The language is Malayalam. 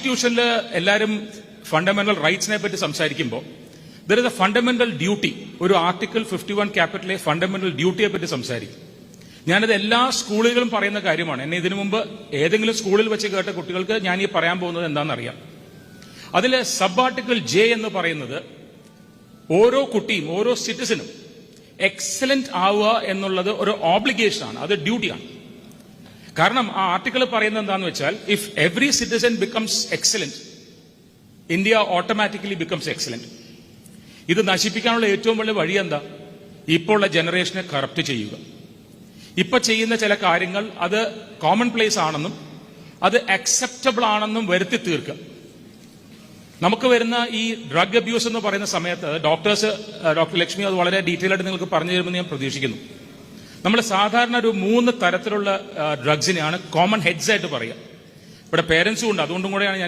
കോൺസ്റ്റിറ്റ്യൂഷനിൽ എല്ലാവരും ഫണ്ടമെന്റൽ റൈറ്റ്സിനെ പറ്റി സംസാരിക്കുമ്പോൾ there is A fundamental duty. ഒരു ആർട്ടിക്കിൾ 51 ക്യാപിറ്റലെ ഫണ്ടമെന്റൽ ഡ്യൂട്ടിയെ പറ്റി സംസാരിക്കും. ഞാനത് എല്ലാ സ്കൂളുകളും പറയുന്ന കാര്യമാണ്. എന്നെ ഇതിനു മുമ്പ് ഏതെങ്കിലും സ്കൂളിൽ വെച്ച് കേട്ട കുട്ടികൾക്ക് ഞാൻ ഈ പറയാൻ പോകുന്നത് എന്താണെന്നറിയാം. അതിലെ സബ് ആർട്ടിക്കിൾ ജെ എന്ന് പറയുന്നത് ഓരോ കുട്ടിയും ഓരോ സിറ്റിസനും എക്സലന്റ് ആവുക എന്നുള്ളത് ഒരു ഓബ്ലിഗേഷനാണ്, അത് ഡ്യൂട്ടിയാണ്. കാരണം ആ ആർട്ടിക്കിൾ പറയുന്നത് എന്താണെന്ന് വെച്ചാൽ if every citizen becomes excellent, India automatically becomes excellent. ഇത് നശിപ്പിക്കാനുള്ള ഏറ്റവും വലിയ വഴി എന്താ? ഇപ്പോൾ ഉള്ള ജനറേഷനെ കറപ്റ്റ് ചെയ്യുക. ഇപ്പൊ ചെയ്യുന്ന ചില കാര്യങ്ങൾ അത് കോമൺ പ്ലേസ് ആണെന്നും അത് അക്സെപ്റ്റബിൾ ആണെന്നും വരുത്തി തീർക്കുക. നമുക്ക് വരുന്ന ഈ ഡ്രഗ് അബ്യൂസ് എന്ന് പറയുന്ന സമയത്ത് ഡോക്ടർ ലക്ഷ്മി അത് വളരെ ഡീറ്റെയിൽ ആയിട്ട് നിങ്ങൾക്ക് പറഞ്ഞു തരുമെന്ന് ഞാൻ പ്രതീക്ഷിക്കുന്നു. നമ്മൾ സാധാരണ ഒരു 3 തരത്തിലുള്ള ഡ്രഗ്സിനെയാണ് കോമൺ ഹെഡ്സ് ആയിട്ട് പറയുക. ഇവിടെ പേരൻസും ഉണ്ട്, അതുകൊണ്ടും കൂടെയാണ് ഞാൻ